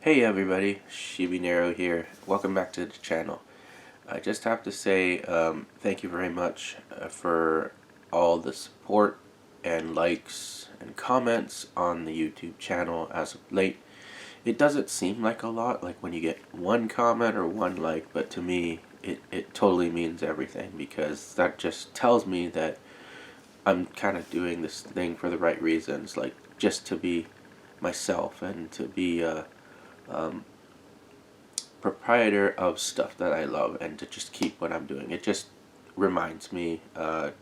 Hey everybody, Shibinero here. Welcome back to the channel. I just have to say thank you very much for all the support and likes and comments on the YouTube channel as of late. It doesn't seem like a lot, like when you get one comment or one like, but to me it totally means everything, because that just tells me that I'm kind of doing this thing for the right reasons, like just to be myself and to be um, proprietor of stuff that I love, and to just keep what I'm doing. It just reminds me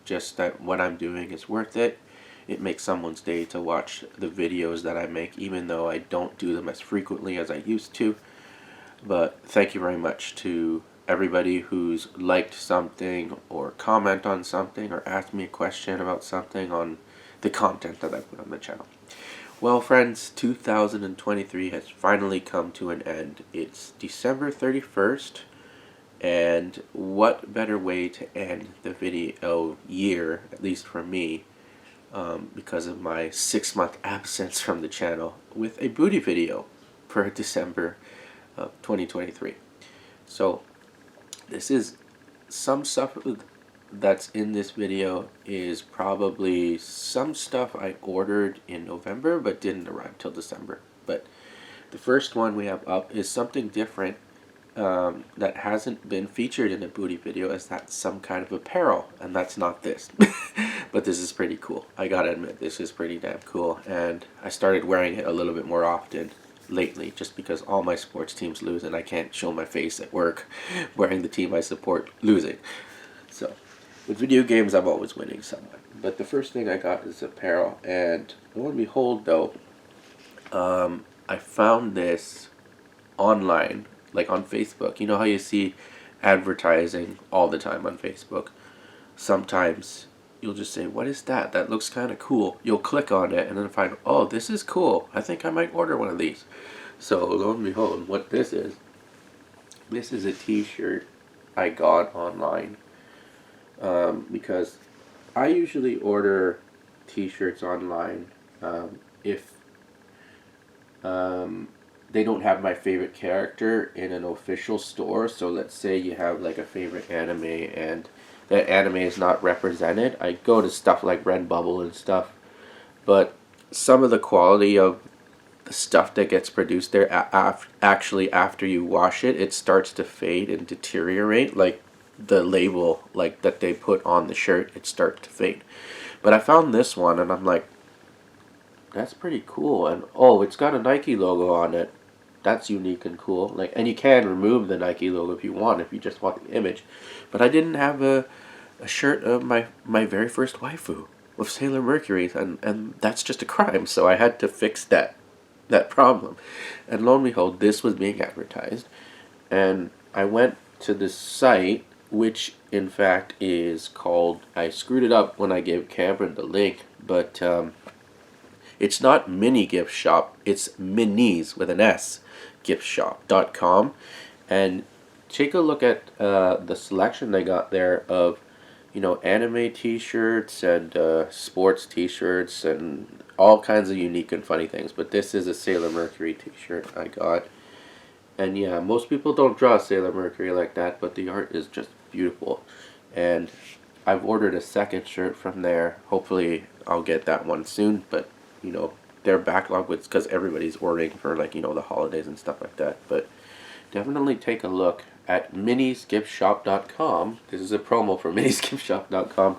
just that what I'm doing is worth it. It makes someone's day to watch the videos that I make, even though I don't do them as frequently as I used to. But thank you very much to everybody who's liked something or comment on something or asked me a question about something on the content that I put on the channel. Well, friends, 2023 has finally come to an end. It's December 31st, and what better way to end the video year, at least for me, because of my 6-month absence from the channel, with a booty video for December of 2023. So, this is some stuff that's in this video is probably some stuff I ordered in November but didn't arrive till December. But the first one we have up is something different that hasn't been featured in a booty video, as that's some kind of apparel, and that's not this. But this is pretty cool. I gotta admit, this is pretty damn cool, and I started wearing it a little bit more often lately, just because all my sports teams lose and I can't show my face at work wearing the team I support losing. So with video games, I'm always winning somewhat. But the first thing I got is apparel, and lo and behold, though, I found this online, like on Facebook. You know how you see advertising all the time on Facebook? Sometimes you'll just say, what is that? That looks kind of cool. You'll click on it and then find, oh, this is cool. I think I might order one of these. So lo and behold, what this is a t-shirt I got online. Because I usually order t-shirts online if they don't have my favorite character in an official store. So let's say you have like a favorite anime and that anime is not represented. I go to stuff like Redbubble and stuff, but some of the quality of the stuff that gets produced there actually after you wash it, it starts to fade and deteriorate. Like the label like that they put on the shirt, it starts to fade. But I found this one and I'm like, that's pretty cool. And oh, it's got a Nike logo on it. That's unique and cool. Like, and you can remove the Nike logo if you want, if you just want the image. But I didn't have a shirt of my very first waifu with Sailor Mercury, and that's just a crime. So I had to fix that problem. And lo and behold, this was being advertised, and I went to this site, which in fact is called, I screwed it up when I gave Cameron the link, but it's not Mini Gift Shop, it's Minis with an S, giftshop.com, and take a look at the selection they got there of, you know, anime t-shirts and sports t-shirts and all kinds of unique and funny things. But this is a Sailor Mercury t-shirt I got. And yeah, most people don't draw Sailor Mercury like that, but the art is just beautiful. And I've ordered a second shirt from there. Hopefully I'll get that one soon, but you know, their backlog was because everybody's ordering for, like, you know, the holidays and stuff like that. But definitely take a look at minisgiftshop.com. This is a promo for minisgiftshop.com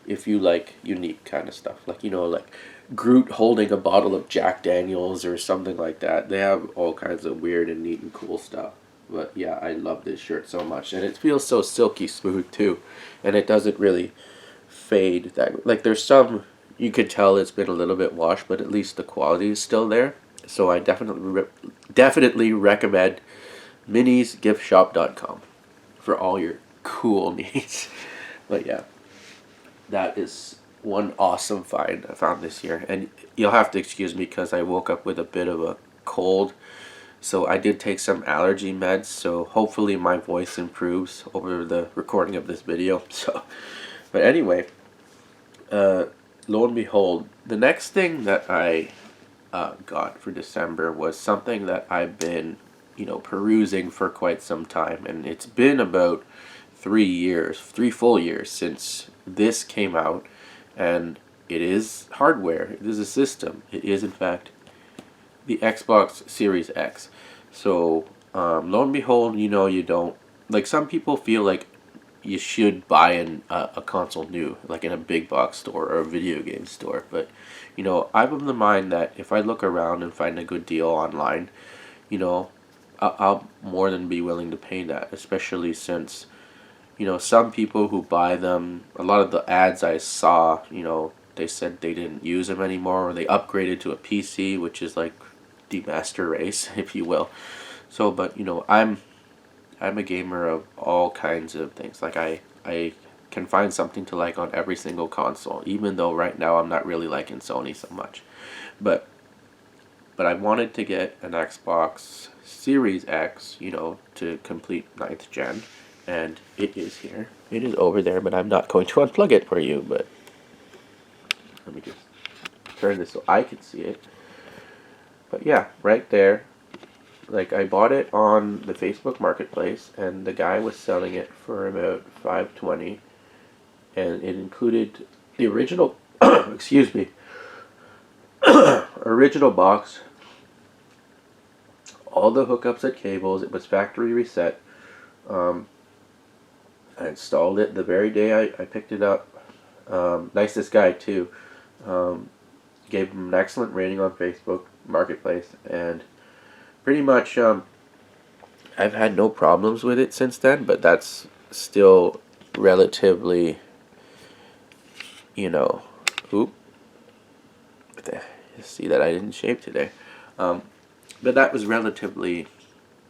if you like unique kind of stuff. Like, you know, like Groot holding a bottle of Jack Daniels or something like that. They have all kinds of weird and neat and cool stuff. But yeah, I love this shirt so much. And it feels so silky smooth too. And it doesn't really fade. That, like, there's some, you could tell it's been a little bit washed, but at least the quality is still there. So I definitely recommend minisgiftshop.com for all your cool needs. But yeah, that is one awesome find I found this year. And you'll have to excuse me because I woke up with a bit of a cold. So I did take some allergy meds, so hopefully my voice improves over the recording of this video. So, but anyway, lo and behold, the next thing that I got for December was something that I've been, perusing for quite some time, and it's been about 3 years, 3 full years since this came out, and it is hardware. It is a system. It is in fact the Xbox Series X. So lo and behold, you don't like some people feel like you should buy a console new, like in a big box store or a video game store. But, I'm of the mind that if I look around and find a good deal online, I'll more than be willing to pay that, especially since, some people who buy them, a lot of the ads I saw, they said they didn't use them anymore, or they upgraded to a PC, which is like the master race, if you will. So, but, I'm a gamer of all kinds of things. Like I can find something to like on every single console, even though right now I'm not really liking Sony so much. But I wanted to get an Xbox Series X, to complete 9th gen, and it is here. It is over there, but I'm not going to unplug it for you, but let me just turn this so I can see it. But yeah, right there. Like, I bought it on the Facebook Marketplace, and the guy was selling it for about $520, and it included the original, excuse me, original box, all the hookups and cables. It was factory reset. I installed it the very day I picked it up. Nicest guy too. Gave him an excellent rating on Facebook Marketplace, and pretty much, I've had no problems with it since then, but that's still relatively, oop. See that I didn't shave today. But that was relatively,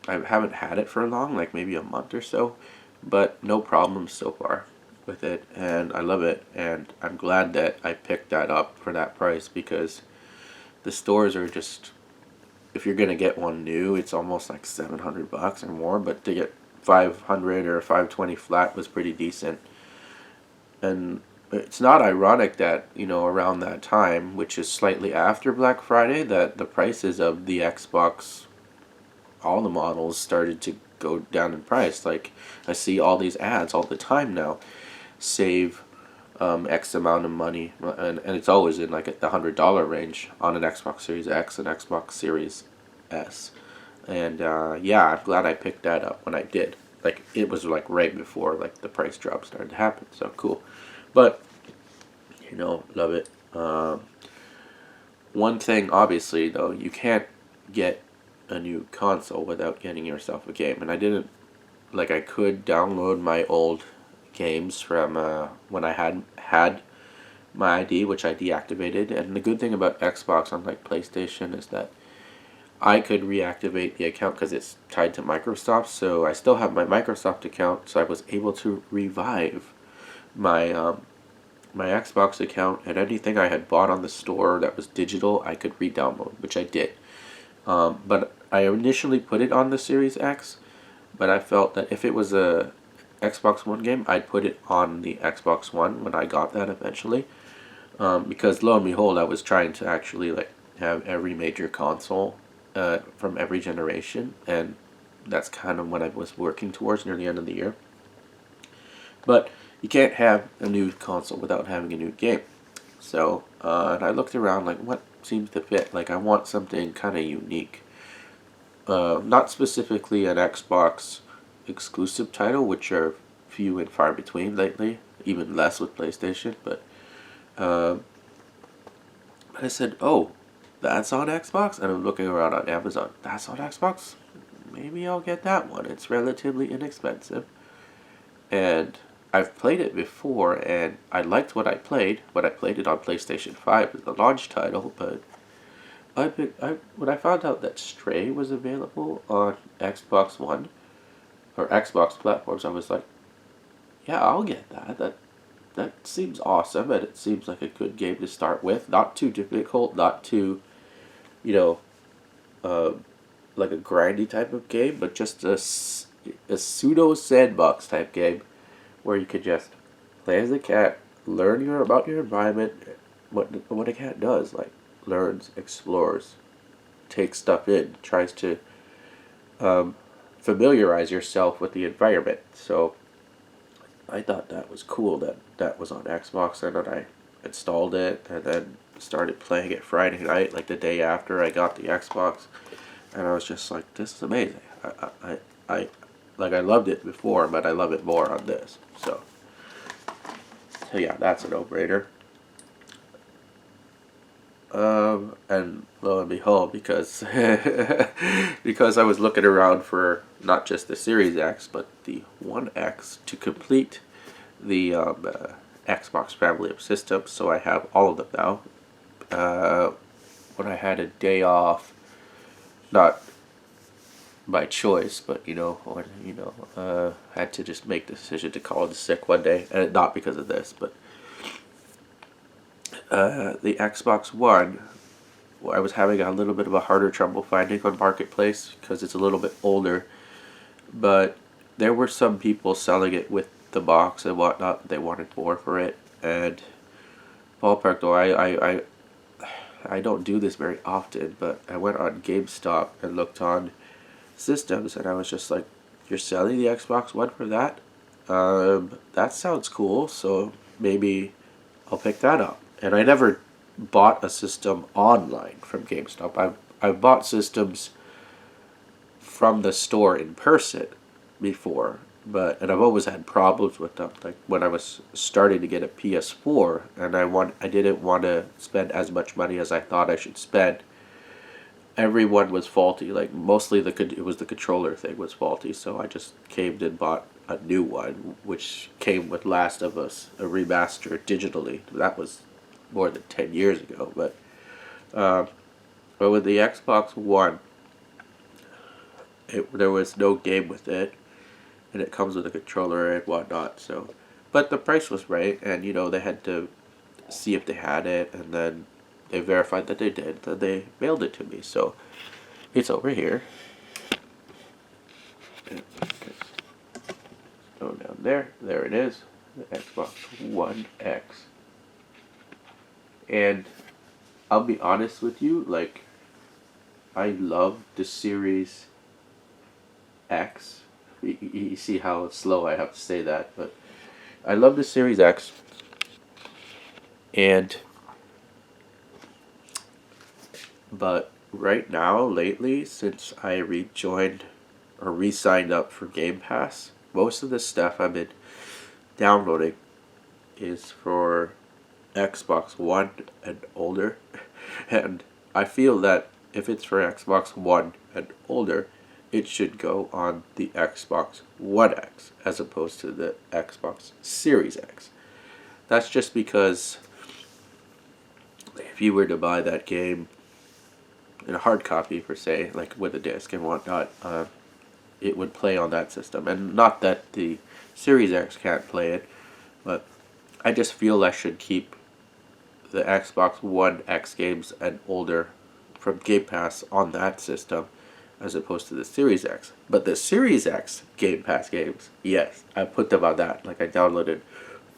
I haven't had it for long, like maybe a month or so, but no problems so far with it, and I love it, and I'm glad that I picked that up for that price, because the stores are just, if you're gonna get one new, it's almost like $700 or more. But to get 500 or 520 flat was pretty decent. And it's not ironic that around that time, which is slightly after Black Friday, that the prices of the Xbox, all the models started to go down in price. Like, I see all these ads all the time now. Save X amount of money, and it's always in like the $100 range on an Xbox Series X and Xbox Series S. And yeah, I'm glad I picked that up when I did. Like, it was like right before like the price drop started to happen, so cool. But love it. One thing, obviously, though, you can't get a new console without getting yourself a game, and I didn't. Like, I could download my old games from when I had my ID, which I deactivated. And the good thing about Xbox, unlike PlayStation, is that I could reactivate the account because it's tied to Microsoft. So I still have my Microsoft account, so I was able to revive my my Xbox account, and anything I had bought on the store that was digital, I could re-download, which I did. But I initially put it on the Series X, but I felt that if it was a Xbox One game, I'd put it on the Xbox One when I got that eventually. Because lo and behold, I was trying to actually like have every major console from every generation, and that's kind of what I was working towards near the end of the year. But you can't have a new console without having a new game. So, and I looked around like what seems to fit. Like, I want something kind of unique. Not specifically an Xbox exclusive title, which are few and far between lately, even less with PlayStation, but I said, oh, that's on Xbox? And I'm looking around on Amazon. That's on Xbox? Maybe I'll get that one. It's relatively inexpensive. And I've played it before, and I liked what I played. But I played it on PlayStation 5 as the launch title, but when I found out that Stray was available on Xbox One, or Xbox platforms, I was like, yeah, I'll get that. That seems awesome, and it seems like a good game to start with. Not too difficult, not too, like a grindy type of game, but just a pseudo sandbox type game where you could just play as a cat, learn about your environment, what a cat does, like learns, explores, takes stuff in, tries to familiarize yourself with the environment. So I thought that was cool that that was on Xbox, and then I installed it and then started playing it Friday night, like the day after I got the Xbox, and I was just like, this is amazing. I like I loved it before, but I love it more on this. So yeah, that's a no-brainer. And lo and behold, because because I was looking around for not just the Series X, but the One X to complete the Xbox family of systems. So I have all of them now. When I had a day off, not by choice, but when had to just make the decision to call in sick one day, and not because of this, but the Xbox One, I was having a little bit of a harder trouble finding on Marketplace because it's a little bit older, but there were some people selling it with the box and whatnot. They wanted more for it, and ballpark though, I don't do this very often, but I went on GameStop and looked on systems, and I was just like, you're selling the Xbox One for that? That sounds cool, so maybe I'll pick that up. And I never bought a system online from GameStop. I've bought systems from the store in person before, and I've always had problems with them. Like when I was starting to get a PS4, and I didn't want to spend as much money as I thought I should spend. Everyone was faulty. Like mostly it was the controller thing was faulty. So I just came and bought a new one, which came with Last of Us, a remaster digitally. That was more than 10 years ago. But with the Xbox One, there was no game with it, and it comes with a controller and whatnot. So, but the price was right, and they had to see if they had it, and then they verified that they did. Then they mailed it to me. So it's over here. Go down there. There it is. The Xbox One X. And I'll be honest with you, like, I love the Series X. You see how slow I have to say that, but I love the Series X. But right now, lately, since I rejoined or re-signed up for Game Pass, most of the stuff I've been downloading is for Xbox One and older. And I feel that if it's for Xbox One and older, it should go on the Xbox One X as opposed to the Xbox Series X. That's just because if you were to buy that game in a hard copy, per se, like with a disc and whatnot, it would play on that system. And not that the Series X can't play it, but I just feel I should keep the Xbox One X games and older from Game Pass on that system as opposed to the Series X. But the Series X Game Pass games, yes, I put them on that. Like I downloaded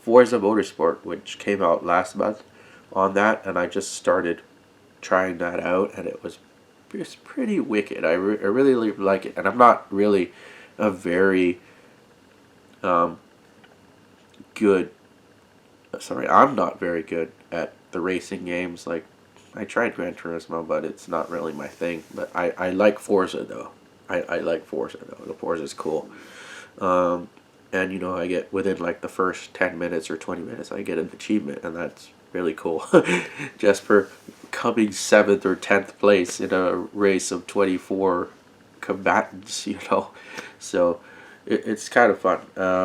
Forza Motorsport, which came out last month, on that, and I just started trying that out, and it was just pretty wicked. I really like it, and I'm not really a very good. Sorry, I'm not very good at the racing games. Like I tried Gran Turismo, but it's not really my thing. But I like Forza though. I like Forza though. The Forza's cool. And I get within like the first 10 minutes or 20 minutes, I get an achievement, and that's really cool. Just for coming 7th or 10th place in a race of 24 combatants, So it's kind of fun.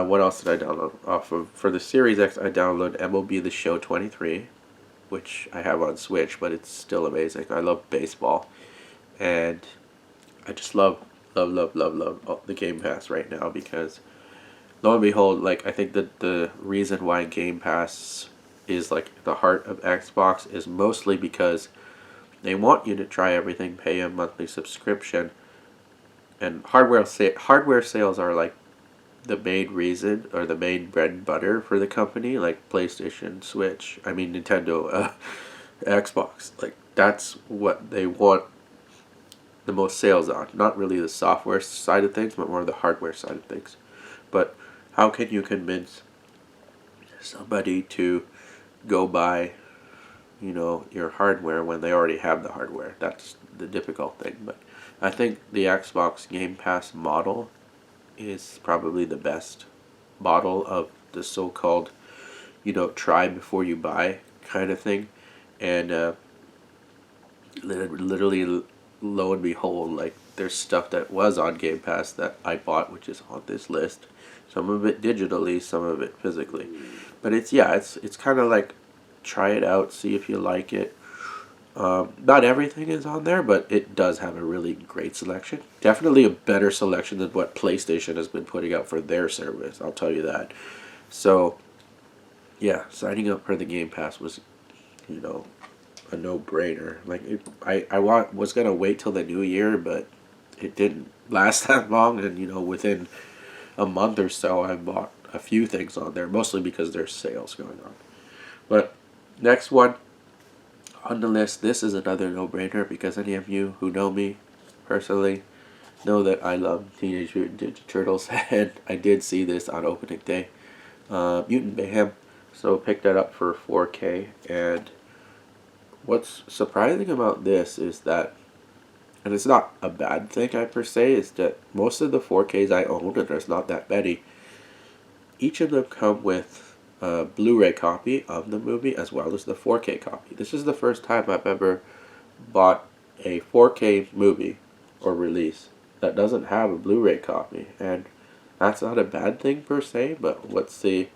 What else did I download off of? For the Series X, I downloaded MLB The Show 23, which I have on Switch, but it's still amazing. I love baseball, and I just love the Game Pass right now because, lo and behold, like I think that the reason why Game Pass is like the heart of Xbox is mostly because they want you to try everything, pay a monthly subscription, and hardware sales are like the main reason or the main bread and butter for the company, like PlayStation, Switch, Nintendo, Xbox. Like that's what they want the most sales on. Not really the software side of things, but more the hardware side of things. But how can you convince somebody to go buy, your hardware when they already have the hardware? That's the difficult thing. But I think the Xbox Game Pass model is probably the best model of the so-called, try before you buy kind of thing. And literally, lo and behold, like, there's stuff that was on Game Pass that I bought, which is on this list. Some of it digitally, some of it physically. But it's kind of like, try it out, see if you like it. Not everything is on there, but it does have a really great selection. Definitely a better selection than what PlayStation has been putting out for their service, I'll tell you that. So, yeah, signing up for the Game Pass was, a no-brainer. Like, was going to wait till the new year, but it didn't last that long, and, within a month or so, I bought a few things on there, mostly because there's sales going on. But, next one on the list, this is another no-brainer, because any of you who know me personally know that I love Teenage Mutant Ninja Turtles, and I did see this on opening day. Mutant Mayhem, so picked that up for 4K, and what's surprising about this is that, and it's not a bad thing per se, is that most of the 4Ks I own, and there's not that many, each of them come with a Blu-ray copy of the movie as well as the 4K copy. This is the first time I've ever bought a 4K movie or release that doesn't have a Blu-ray copy, and that's not a bad thing per se, but let's see,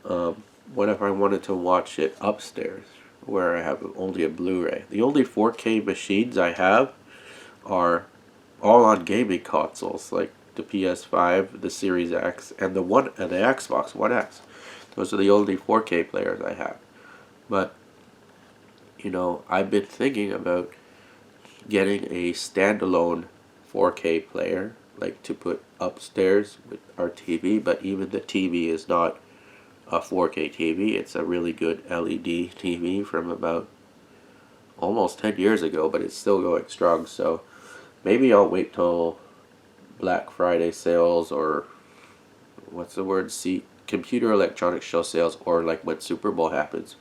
what if I wanted to watch it upstairs where I have only a Blu-ray? The only 4K machines I have are all on gaming consoles, like the PS5, the Series X, and the Xbox One X. Those are the only 4K players I have. But, I've been thinking about getting a standalone 4K player, like to put upstairs with our TV, but even the TV is not a 4K TV. It's a really good LED TV from about almost 10 years ago, but it's still going strong. So maybe I'll wait till Black Friday sales, or what's the word, computer electronics show sales, or like when Super Bowl happens,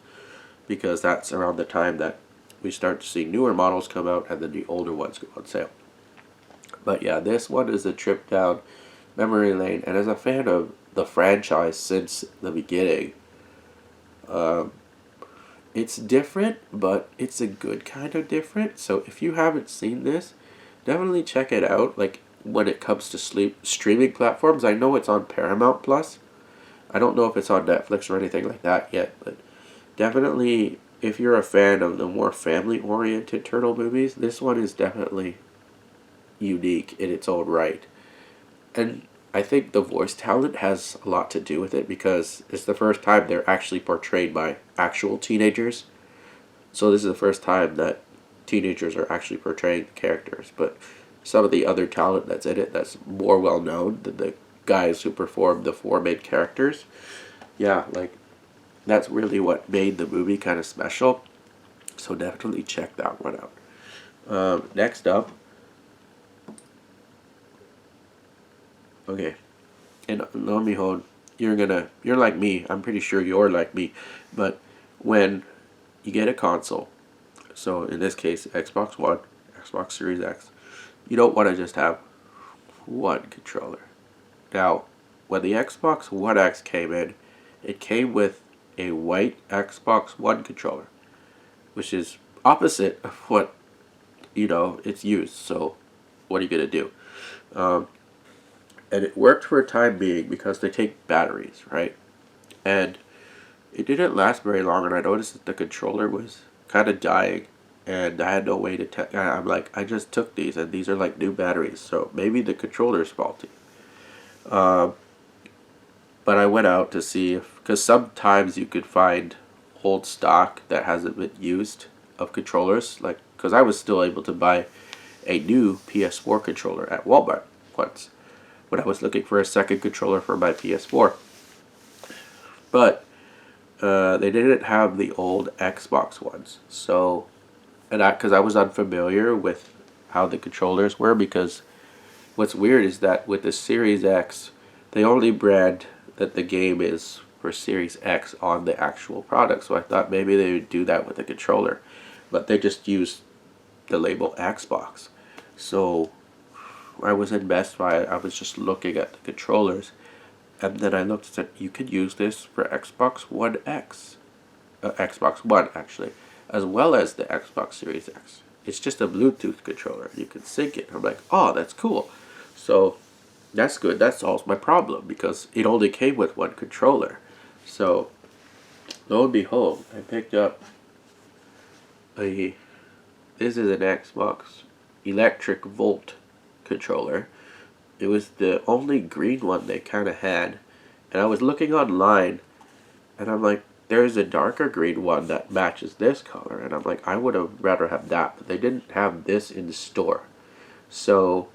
because that's around the time that we start to see newer models come out and then the older ones go on sale. But yeah, this one is a trip down memory lane, and as a fan of the franchise since the beginning, it's different, but it's a good kind of different. So if you haven't seen this, definitely check it out. Like, when it comes to streaming platforms, I know it's on Paramount Plus. I don't know if it's on Netflix or anything like that yet, but definitely, if you're a fan of the more family-oriented turtle movies, this one is definitely unique in its own right. And I think the voice talent has a lot to do with it, because it's the first time they're actually portrayed by actual teenagers. So this is the first time that teenagers are actually portraying the characters. But some of the other talent that's in it that's more well known than the guys who perform the four main characters, yeah, like, that's really what made the movie kind of special. So definitely check that one out. Next up, okay, and lo and behold, you're like me. I'm pretty sure you're like me. But when you get a console, so in this case, Xbox One, Xbox Series X, you don't want to just have one controller. Now, when the Xbox One X came in, it came with a white Xbox One controller, which is opposite of what, it's used. So what are you going to do? And it worked for a time being because they take batteries, right? And it didn't last very long, and I noticed that the controller was kind of dying, and I had no way to I'm like, I just took these, and these are like new batteries, so maybe the controller's faulty. But I went out to see because sometimes you could find old stock that hasn't been used of controllers, like, because I was still able to buy a new PS4 controller at Walmart once when I was looking for a second controller for my PS4. But they didn't have the old Xbox ones, so and because I was unfamiliar with how the controllers were, because what's weird is that with the Series X, they only brand that the game is for Series X on the actual product. So I thought maybe they would do that with the controller, but they just used the label Xbox. So I was in Best Buy, I was just looking at the controllers, and then I looked and said, you could use this for Xbox One X. Xbox One, actually, as well as the Xbox Series X. It's just a Bluetooth controller. You can sync it. I'm like, oh, that's cool. So that's good. That solves my problem, because it only came with one controller. So lo and behold, I picked up this is an Xbox Electric Volt controller. It was the only green one they kind of had, and I was looking online, and I'm like, there's a darker green one that matches this color, and I'm like, I would have rather have that, but they didn't have this in the store. So,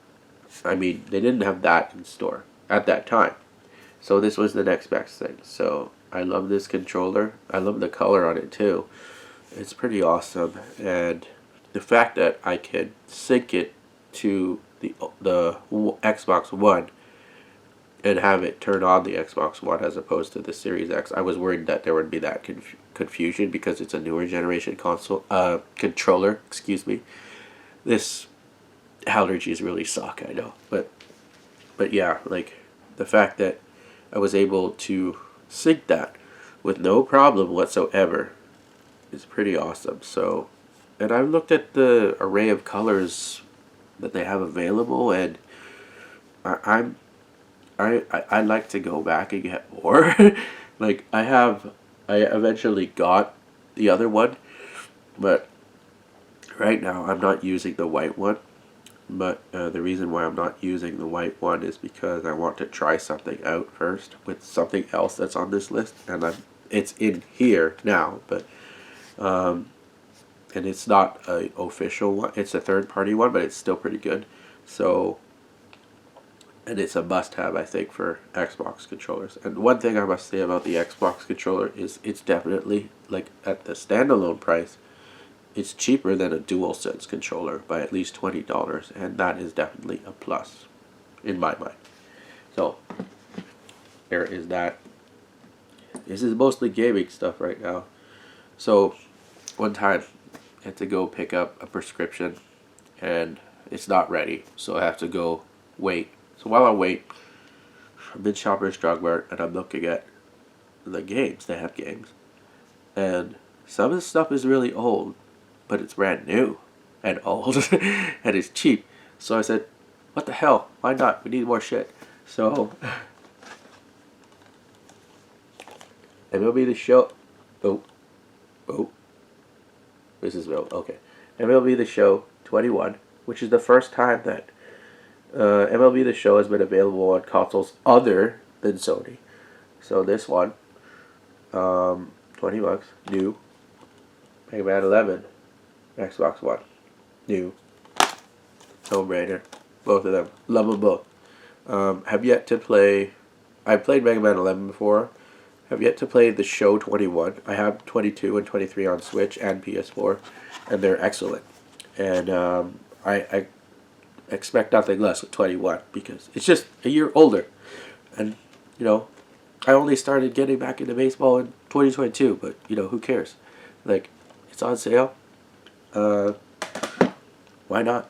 I mean, they didn't have that in store at that time. So this was the next best thing. So I love this controller. I love the color on it too. It's pretty awesome, and the fact that I can sync it to the Xbox One and have it turn on the Xbox One as opposed to the Series X. I was worried that there would be that confusion because it's a newer generation controller. Excuse me. This allergies really suck, I know, but yeah, like the fact that I was able to sync that with no problem whatsoever is pretty awesome. So, and I looked at the array of colors that they have available, and I'd like to go back and get more. Like I eventually got the other one, but right now I'm not using the white one. But the reason why I'm not using the white one is because I want to try something out first with something else that's on this list, and it's in here now, but and it's not an official one. It's a third-party one, but it's still pretty good. So, and it's a must-have, I think, for Xbox controllers. And one thing I must say about the Xbox controller is it's definitely, like, at the standalone price, it's cheaper than a DualSense controller by at least $20, and that is definitely a plus in my mind. So, there is that. This is mostly gaming stuff right now. So, one time, I had to go pick up a prescription, and it's not ready, so I have to go wait. So while I wait, I'm in Shoppers Drug Mart, and I'm looking at the games. They have games, and some of the stuff is really old, but it's brand new and old and it's cheap. So I said, what the hell? Why not? We need more shit. So MLB The Show. Oh. This is real. Okay. MLB The Show 21, which is the first time that MLB The Show has been available on consoles other than Sony. So this one, $20, new. Mega Man 11, Xbox One, new. Tomb Raider, both of them. Love them both. Have yet to play. I've played Mega Man 11 before. Have yet to play The Show 21. I have 22 and 23 on Switch and PS4, and they're excellent. And I expect nothing less with 21 because it's just a year older. And, you know, I only started getting back into baseball in 2022, but, you know, who cares? Like, it's on sale. Why not?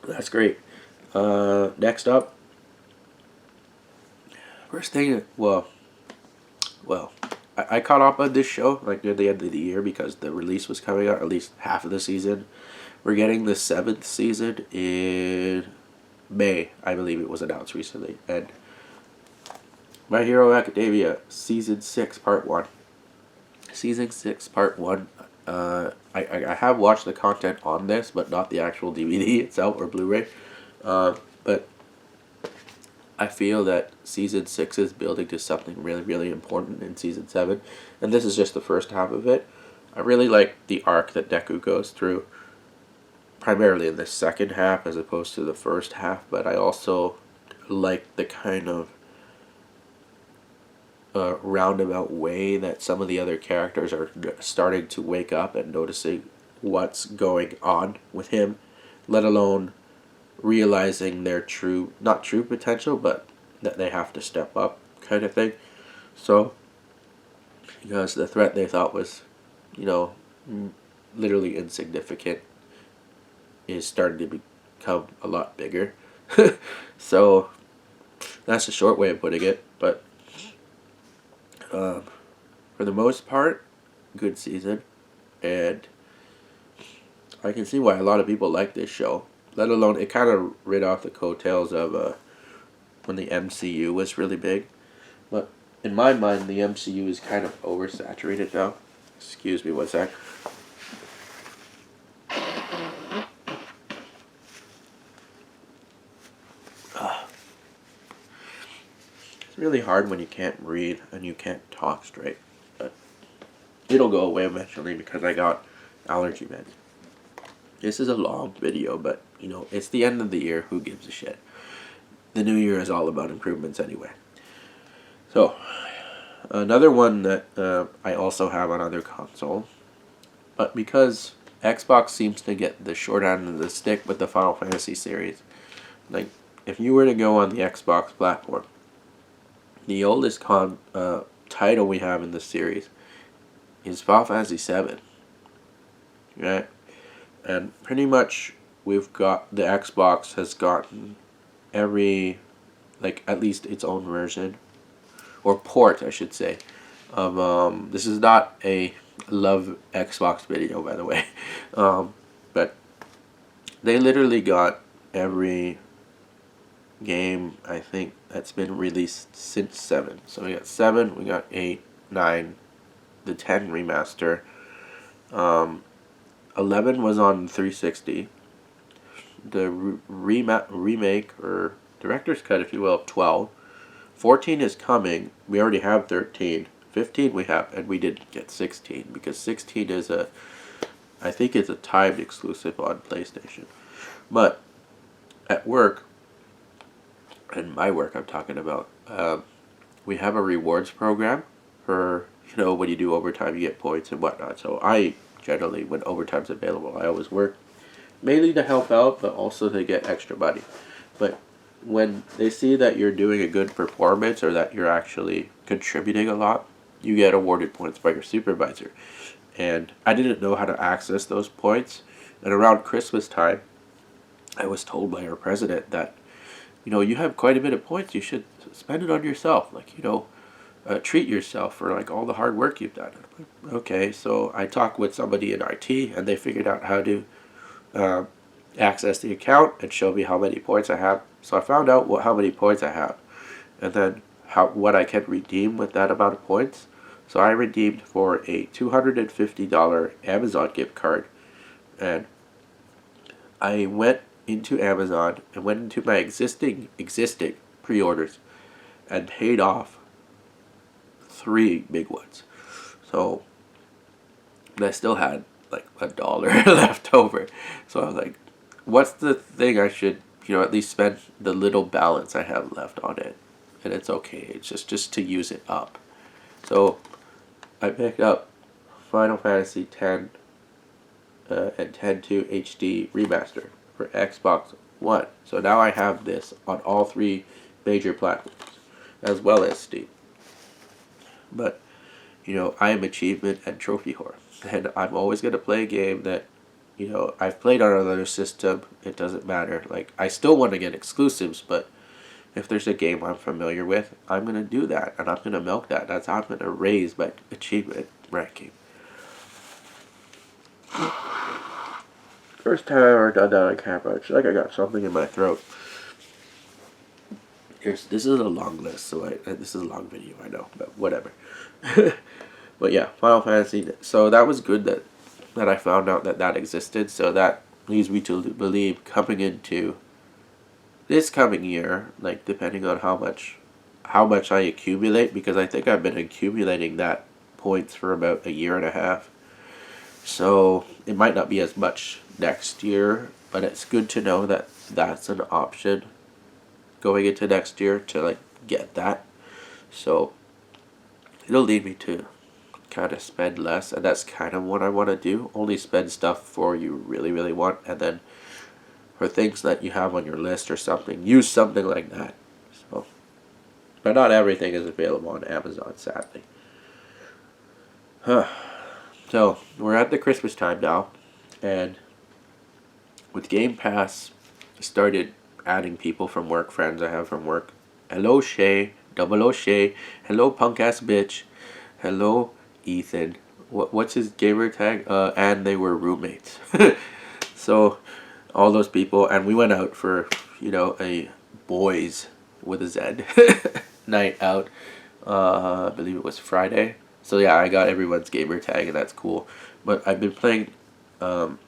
That's great. Next up, first thing, well, I caught up on this show like near the end of the year because the release was coming out, at least half of the season. We're getting the 7th season in May, I believe it was announced recently. And My Hero Academia Season 6 Part 1. Season 6 Part 1. I have watched the content on this, but not the actual DVD itself or Blu-ray. But I feel that Season 6 is building to something really, really important in Season 7. And this is just the first half of it. I really like the arc that Deku goes through, primarily in the second half as opposed to the first half. But I also like the kind of roundabout way that some of the other characters are starting to wake up and noticing what's going on with him, let alone realizing their true, not true potential, but that they have to step up kind of thing. So, because the threat they thought was, you know, literally insignificant is starting to become a lot bigger. So, that's a short way of putting it, but for the most part, good season, and I can see why a lot of people like this show. Let alone, it kind of rid off the coattails of when the MCU was really big. But in my mind, the MCU is kind of oversaturated now. Excuse me one sec. It's really hard when you can't read and you can't talk straight. But it'll go away eventually because I got allergy meds. This is a long video, but, you know, it's the end of the year. Who gives a shit? The new year is all about improvements anyway. So, another one that I also have on other consoles, but because Xbox seems to get the short end of the stick with the Final Fantasy series, like, if you were to go on the Xbox platform, the oldest title we have in the series is Final Fantasy VII, right? And pretty much we've got, the Xbox has gotten every, like, at least its own version, or port I should say, of, this is not a love Xbox video, by the way, but they literally got every game, I think, that's been released since 7. So we got 7, we got 8, 9, the 10 remaster, 11 was on 360, the remake, or director's cut if you will, of 12, 14 is coming, we already have 13, 15 we have, and we didn't get 16, because 16 is I think it's a timed exclusive on PlayStation. But at work, and my work I'm talking about, we have a rewards program for, you know, when you do overtime you get points and whatnot. So I generally, when overtime's available, I always work, mainly to help out, but also to get extra money. But when they see that you're doing a good performance, or that you're actually contributing a lot, you get awarded points by your supervisor. And I didn't know how to access those points, and around Christmas time I was told by our president that, you know, you have quite a bit of points, you should spend it on yourself, like, you know, treat yourself for, like, all the hard work you've done. Like, okay, so I talked with somebody in IT, and they figured out how to access the account and show me how many points I have. So I found out how many points I have, and then what I can redeem with that amount of points. So I redeemed for a $250 Amazon gift card, and I went into Amazon and went into my existing pre-orders and paid off 3 big ones. So, and I still had like $1 left over. So I was like, what's the thing I should, you know, at least spend the little balance I have left on it? And it's okay, it's just to use it up. So I picked up Final Fantasy X and 10-2 HD Remaster for Xbox One. So now I have this on all 3 major platforms, as well as Steam. But, you know, I am achievement and trophy whore, and I'm always going to play a game that, you know, I've played on another system. It doesn't matter. Like, I still want to get exclusives, but if there's a game I'm familiar with, I'm going to do that, and I'm going to milk that. That's how I'm going to raise my achievement ranking. First time I've ever done that on camera. It's like I got something in my throat. This is a long list, so this is a long video, I know, but whatever. But yeah, Final Fantasy. So that was good that I found out that existed. So that leads me to believe coming into this coming year, like, depending on how much I accumulate, because I think I've been accumulating that points for about a year and a half. So it might not be as much next year, but it's good to know that that's an option going into next year to, like, get that. So it'll lead me to kind of spend less, and that's kind of what I want to do. Only spend stuff for you really, really want, and then for things that you have on your list or something, use something like that. So, but not everything is available on Amazon, sadly. So, we're at the Christmas time now, and with Game Pass, I started adding people from work, friends I have from work. Hello, Shay. Double O Shay. Hello, punk ass bitch. Hello, Ethan. What's his gamer tag? And they were roommates. So, all those people, and we went out for, a BoyZ with a Z night out. I believe it was Friday. So yeah, I got everyone's gamer tag, and that's cool. But I've been playing, from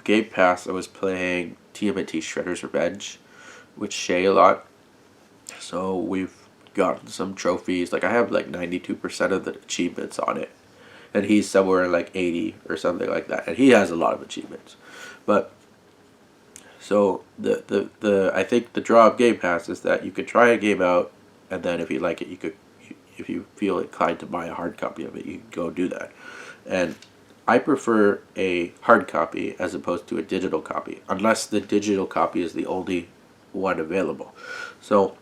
Game Pass, I was playing TMNT Shredder's Revenge with Shay a lot. So we've gotten some trophies. Like I have like 92% of the achievements on it. And he's somewhere like 80 or something like that. And he has a lot of achievements. But so the I think the draw of Game Pass is that you could try a game out, and then if you like it, if you feel inclined to buy a hard copy of it, you can go do that. And I prefer a hard copy as opposed to a digital copy, unless the digital copy is the only one available. So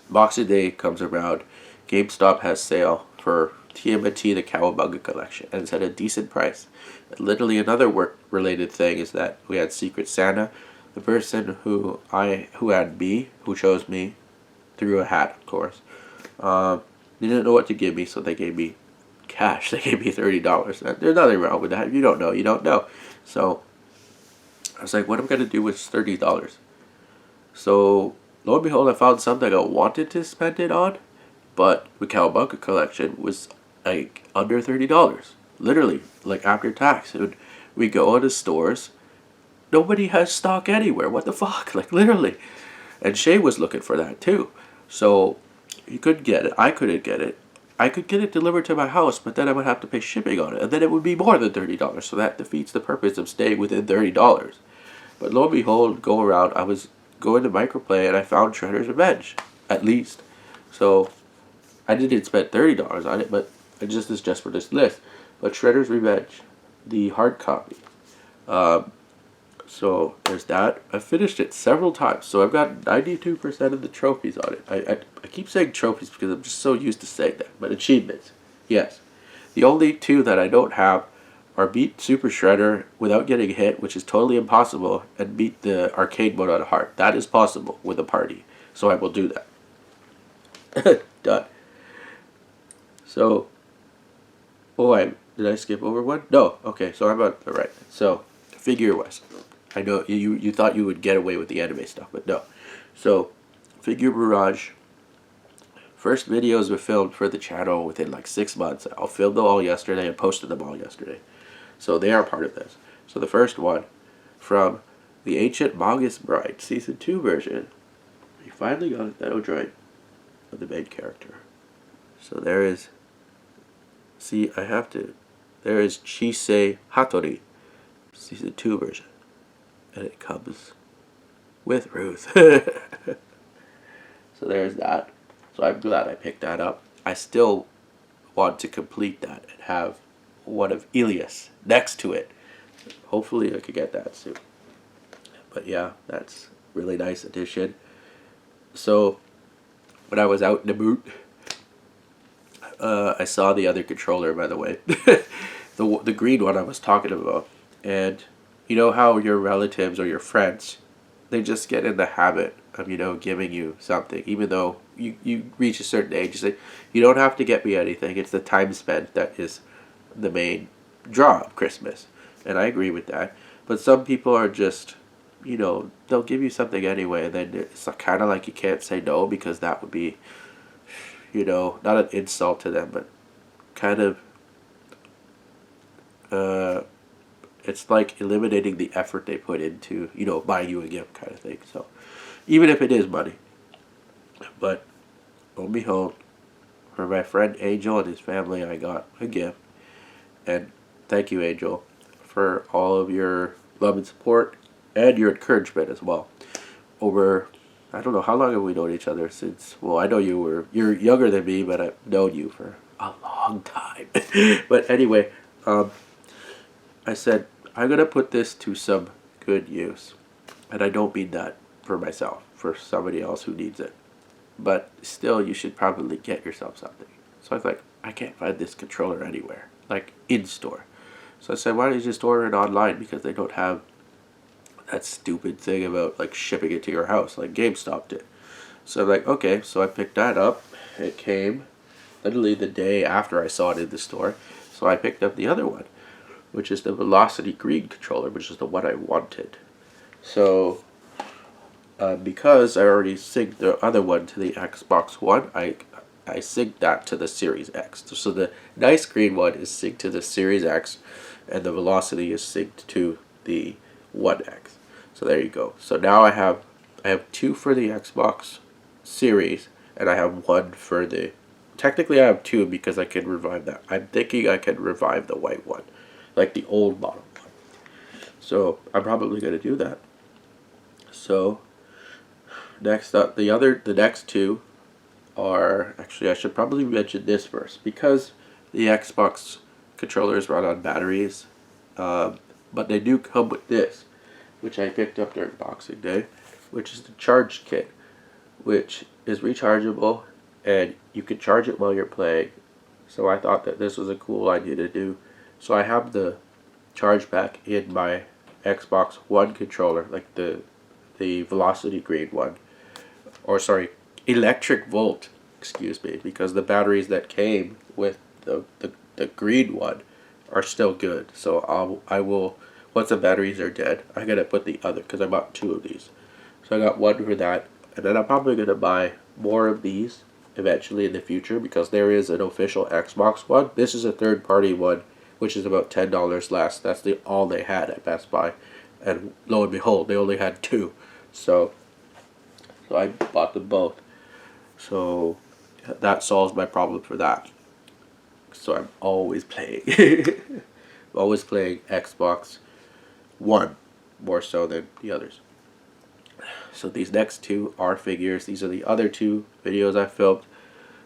Boxing Day comes around, GameStop has sale for TMNT the Cowabunga collection, and it's at a decent price. And literally another work-related thing is that we had Secret Santa. The person who chose me, threw a hat, of course. They didn't know what to give me, so they gave me cash. They gave me $30. There's nothing wrong with that. If you don't know, you don't know. So I was like, what am I going to do with $30? So lo and behold, I found something I wanted to spend it on, but the Cowabunga collection was like under $30. Literally, like after tax. And we go into stores, nobody has stock anywhere. What the fuck? Like literally. And Shay was looking for that too. So he couldn't get it. I couldn't get it. I could get it delivered to my house, but then I would have to pay shipping on it, and then it would be more than $30. So that defeats the purpose of staying within $30. But lo and behold, go around. I was going to Microplay, and I found Shredder's Revenge, at least. So I didn't spend $30 on it, but it's just for this list. But Shredder's Revenge, the hard copy. So there's that. I finished it several times, so I've got 92% of the trophies on it. I keep saying trophies because I'm just so used to saying that, but achievements, yes. The only two that I don't have are beat Super Shredder without getting hit, which is totally impossible, and beat the arcade mode on hard. That is possible with a party, so I will do that. Done. So, did I skip over one? No, okay, so I'm on the right. So, figure-wise. I know you thought you would get away with the anime stuff, but no. So, Figure Barrage. First videos were filmed for the channel within like 6 months. I filmed them all yesterday and posted them all yesterday. So they are part of this. So the first one, from the Ancient Magus Bride Season 2 version, we finally got a Nendoroid of the main character. So there is, there is Chise Hatori, Season 2 version. And it comes with Ruth. So there's that. So I'm glad I picked that up. I still want to complete that and have one of Elias next to it. Hopefully I could get that soon. But yeah, that's a really nice addition. So when I was out in the boot, I saw the other controller, by the way. the green one I was talking about. And you know how your relatives or your friends, they just get in the habit of, giving you something. Even though you reach a certain age, you say, you don't have to get me anything. It's the time spent that is the main draw of Christmas. And I agree with that. But some people are just, they'll give you something anyway. And then it's kind of like you can't say no, because that would be, not an insult to them, but kind of, it's like eliminating the effort they put into, buying you a gift kind of thing. So, even if it is money. But, lo and behold, for my friend Angel and his family, I got a gift. And thank you, Angel, for all of your love and support and your encouragement as well. Over, I don't know, how long have we known each other since? Well, I know you're younger than me, but I've known you for a long long time. But anyway, I said, I'm going to put this to some good use. And I don't mean that for myself, for somebody else who needs it. But still, you should probably get yourself something. So I was like, I can't find this controller anywhere, like in store. So I said, why don't you just order it online, because they don't have that stupid thing about like shipping it to your house like GameStop did. So I'm like, okay, so I picked that up. It came literally the day after I saw it in the store. So I picked up the other one, which is the Velocity Green controller, which is the one I wanted. So because I already synced the other one to the Xbox One, I synced that to the Series X. So the nice green one is synced to the Series X, and the Velocity is synced to the One X. So there you go. So now I have two for the Xbox Series, and I have one for the... Technically I have two because I can revive that. I'm thinking I can revive the white one, like the old model one. So I'm probably going to do that. So next up, the next two are... Actually, I should probably mention this first, because the Xbox controllers run on batteries, but they do come with this, which I picked up during Boxing Day, which is the charge kit, which is rechargeable, and you can charge it while you're playing. So I thought that this was a cool idea to do. So I have the charge pack in my Xbox One controller, like the Velocity Green one, or sorry, Electric Volt, excuse me, because the batteries that came with the green one are still good. So I will, once the batteries are dead, I gotta put the other, because I bought two of these. So I got one for that, and then I'm probably gonna buy more of these eventually in the future, because there is an official Xbox One. This is a third-party one, which is about $10 less. That's all they had at Best Buy, and lo and behold, they only had two. So I bought them both. So that solves my problem for that. So I'm always playing. Always playing Xbox One more so than the others. So these next two are figures. These are the other two videos I filmed.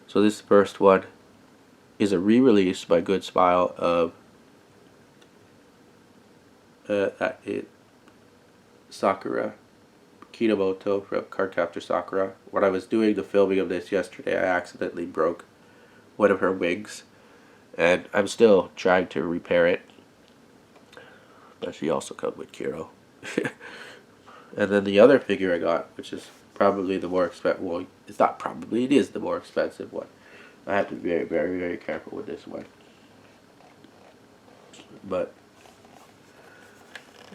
So this first one is a re-release by Good Smile of Sakura, Kinomoto from Cardcaptor Sakura. When I was doing the filming of this yesterday, I accidentally broke one of her wings, and I'm still trying to repair it. But she also comes with Kiro. And then the other figure I got, which is probably the more expensive, well, it's not probably, it is the more expensive one. I have to be very, very, very careful with this one. But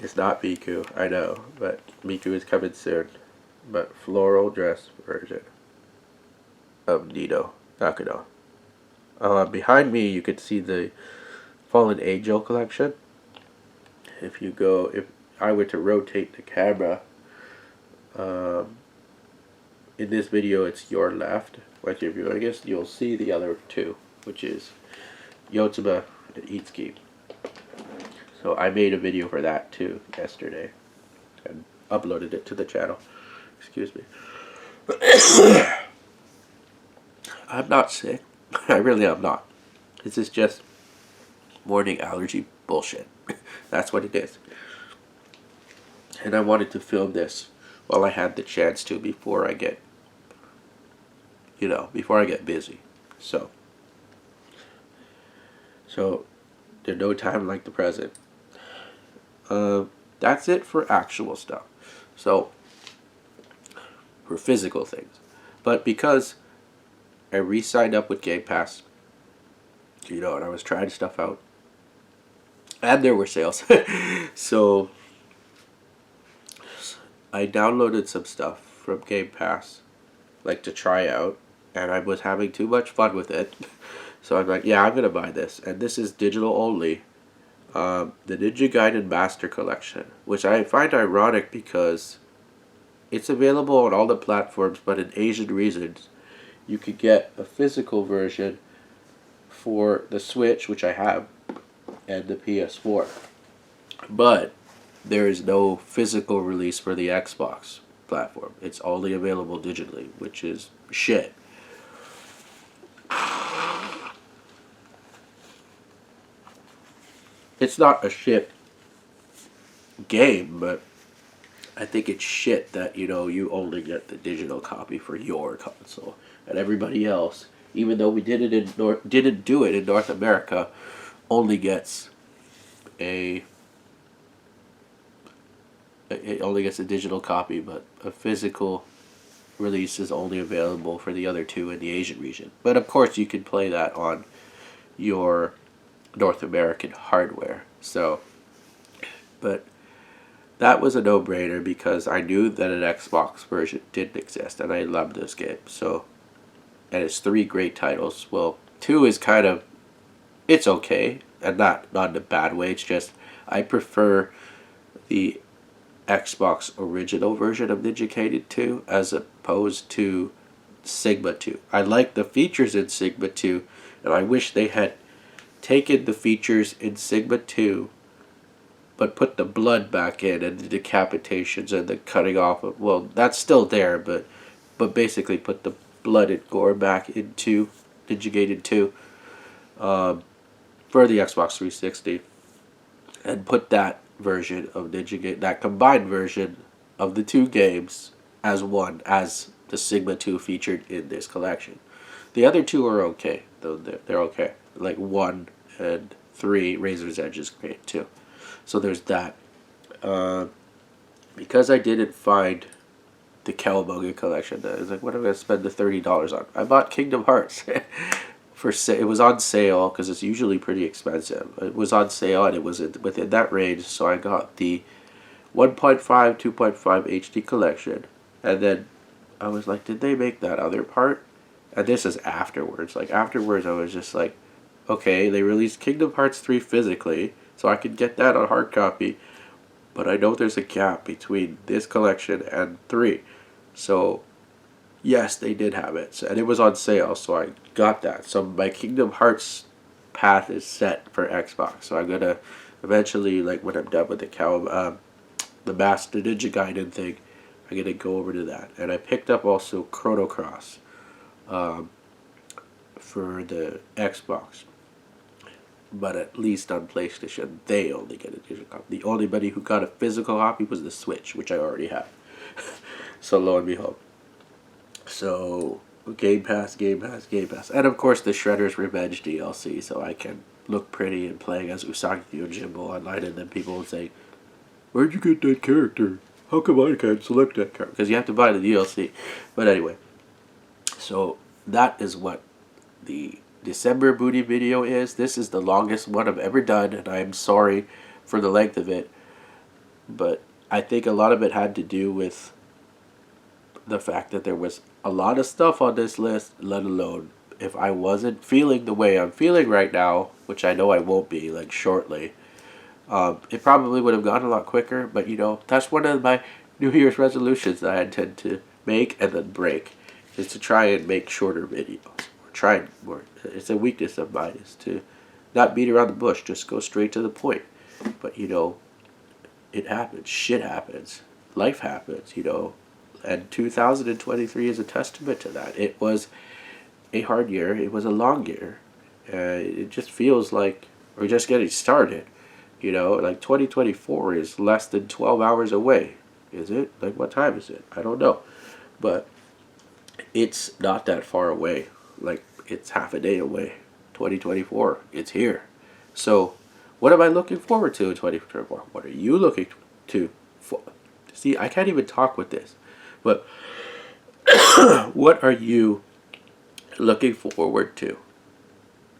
it's not Miku, I know, but Miku is coming soon. But floral dress version of Nino, Nakano. Behind me, you can see the Fallen Angel collection. If I were to rotate the camera, in this video it's your left, what you're viewing is, you'll see the other two, which is Yotsuba and Itsuki. So I made a video for that too yesterday and uploaded it to the channel. Excuse me. I'm not sick. I really am not. This is just morning allergy bullshit. That's what it is. And I wanted to film this while I had the chance to before I get, before I get busy. So there's no time like the present. That's it for actual stuff. So for physical things. But because I re-signed up with Game Pass, and I was trying stuff out, and there were sales. So I downloaded some stuff from Game Pass, like to try out, and I was having too much fun with it. So I'm like, yeah, I'm gonna buy this, and this is digital only. The Ninja Gaiden Master Collection, which I find ironic because it's available on all the platforms, but in Asian regions, you could get a physical version for the Switch, which I have, and the PS4. But there is no physical release for the Xbox platform. It's only available digitally, which is shit. it's not a shit game, but I think it's shit that, you know, you only get the digital copy for your console, and everybody else, even though we didn't do it in North America, only gets a it only gets a digital copy, but a physical release is only available for the other two in the Asian region. But of course, you can play that on your North American hardware. So, but that was a no-brainer because I knew that an Xbox version didn't exist, and I loved this game. So, and it's 3 great titles. Well, 2 is kind of, it's okay, and not in a bad way. It's just I prefer the Xbox original version of Ninja Gaiden 2 as opposed to Sigma 2. I like the features in Sigma 2, and I wish they had taken the features in Sigma 2 but put the blood back in and the decapitations and the cutting off of, well, that's still there, but basically put the blood and gore back into Ninja Gaiden 2 for the Xbox 360 and put that version of Ninja Gaiden, that combined version of the 2 games as one, as the Sigma 2 featured in this collection. The other 2 are okay, though they're okay. Like 1 and 3, Razor's Edge is great too. So there's that. Because I didn't find the Kinomoto collection, I was like, what am I going to spend the $30 on? I bought Kingdom Hearts. It was on sale because it's usually pretty expensive. It was on sale and it was within that range, so I got the 1.5, 2.5 HD collection. And then I was like, did they make that other part? And this is afterwards. Like, afterwards, I was just like, okay, they released Kingdom Hearts 3 physically, so I could get that on hard copy, but I know there's a gap between this collection and 3. So, yes, they did have it, and it was on sale, so I got that. So my Kingdom Hearts path is set for Xbox. So I'm gonna eventually, like when I'm done with the Master Ninja Gaiden thing, I'm gonna go over to that. And I picked up also Chrono Cross for the Xbox. But at least on PlayStation, they only get a digital copy. The only buddy who got a physical copy was the Switch, which I already have. So lo and behold. So, Game Pass. And of course the Shredder's Revenge DLC, so I can look pretty and playing as Usagi Yojimbo online, and then people will say, where'd you get that character? How come I can't select that character? Because you have to buy the DLC. But anyway, so that is what the December booty video is. This is the longest one I've ever done, and I'm sorry for the length of it, but I think a lot of it had to do with the fact that there was a lot of stuff on this list, let alone if I wasn't feeling the way I'm feeling right now, which I know I won't be, like, shortly, it probably would have gone a lot quicker, but, you know, that's one of my New Year's resolutions that I intend to make and then break, is to try and make shorter videos. Try more. It's a weakness of mine, is to not beat around the bush, just go straight to the point. But, you know, it happens. Shit happens. Life happens, you know. And 2023 is a testament to that. It was a hard year. It was a long year. It just feels like we're just getting started. You know, like 2024 is less than 12 hours away. Is it? Like, what time is it? I don't know. But it's not that far away. Like, it's half a day away. 2024, it's here. So, what am I looking forward to in 2024? What are you looking to for? See, I can't even talk with this. But what are you looking forward to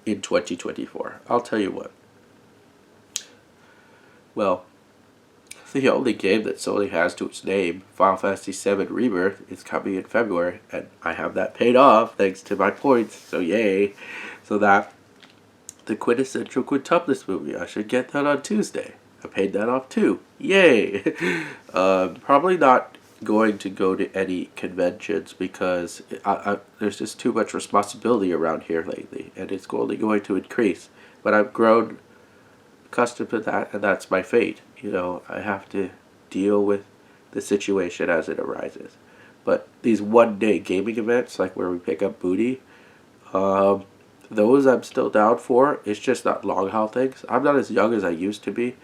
in 2024? I'll tell you what. Well, the only game that Sony has to its name, Final Fantasy VII Rebirth, is coming in February, and I have that paid off thanks to my points, so yay. So that, the quintessential quintuplets movie, I should get that on Tuesday. I paid that off too. Yay! Probably not going to go to any conventions because there's just too much responsibility around here lately, and it's only going to increase. But I've grown accustomed to that, and that's my fate. You know, I have to deal with the situation as it arises. But these one-day gaming events, like where we pick up booty, those I'm still down for. It's just not long haul things. I'm not as young as I used to be,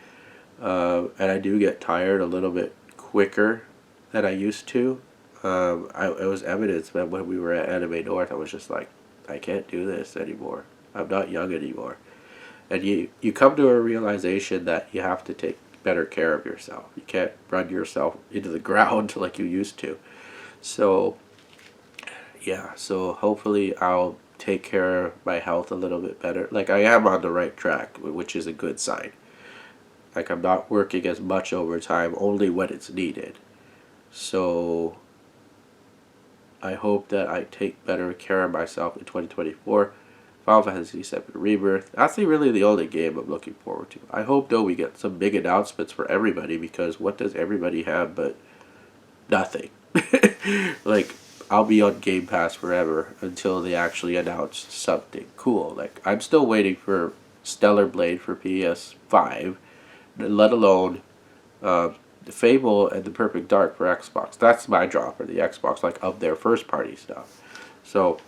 and I do get tired a little bit quicker than I used to. It was evidence when we were at Anime North. I was just like, I can't do this anymore. I'm not young anymore. And you come to a realization that you have to take better care of yourself. You can't run yourself into the ground like you used to. So, yeah, so hopefully I'll take care of my health a little bit better. Like, I am on the right track, which is a good sign. Like, I'm not working as much overtime, only when it's needed. So, I hope that I take better care of myself in 2024. Final Fantasy VII Rebirth. That's really the only game I'm looking forward to. I hope, though, we get some big announcements for everybody, because what does everybody have but nothing? Like, I'll be on Game Pass forever until they actually announce something cool. Like, I'm still waiting for Stellar Blade for PS5, let alone the Fable and the Perfect Dark for Xbox. That's my draw for the Xbox, like, of their first party stuff. So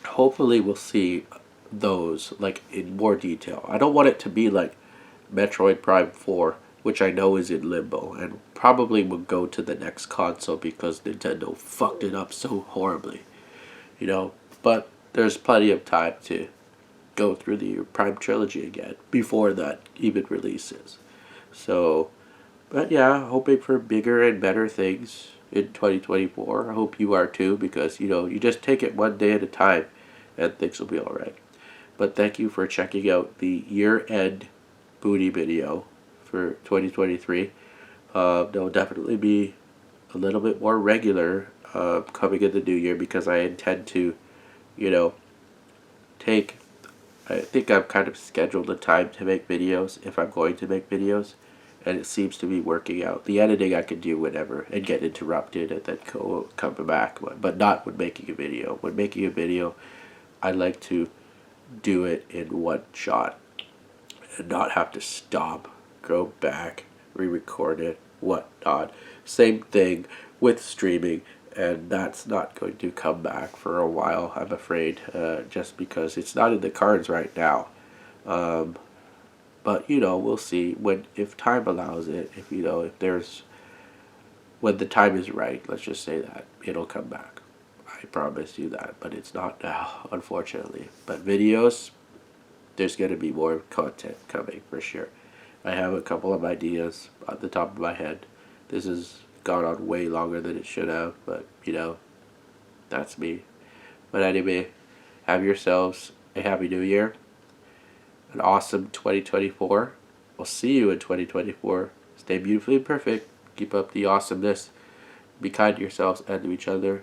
hopefully we'll see those, like, in more detail. I don't want it to be like Metroid Prime 4, which I know is in limbo and probably will go to the next console because Nintendo fucked it up so horribly, you know. But there's plenty of time to go through the Prime trilogy again before that even releases. So, but yeah, hoping for bigger and better things in 2024. I hope you are too, because, you know, you just take it one day at a time and things will be alright. But thank you for checking out the year-end booty video for 2023. There'll definitely be a little bit more regular coming in the new year, because I intend to, you know, I think I've kind of scheduled the time to make videos if I'm going to make videos, and it seems to be working out. The editing I can do whenever and get interrupted and then come back, but not when making a video. When making a video, I like to do it in one shot and not have to stop, go back, re-record it, whatnot. Same thing with streaming, and that's not going to come back for a while, I'm afraid, just because it's not in the cards right now. But, you know, we'll see if time allows it. If, you know, when the time is right, let's just say that, it'll come back. I promise you that, but it's not now, unfortunately. But videos, there's going to be more content coming for sure. I have a couple of ideas at the top of my head. This has gone on way longer than it should have, but, you know, that's me. But anyway, have yourselves a happy new year, an awesome 2024. We'll see you in 2024. Stay beautifully perfect. Keep up the awesomeness. Be kind to yourselves and to each other.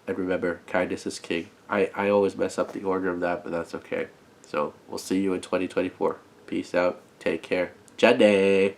And remember, kindness is king. I always mess up the order of that, but that's okay. So, we'll see you in 2024. Peace out. Take care. Jade!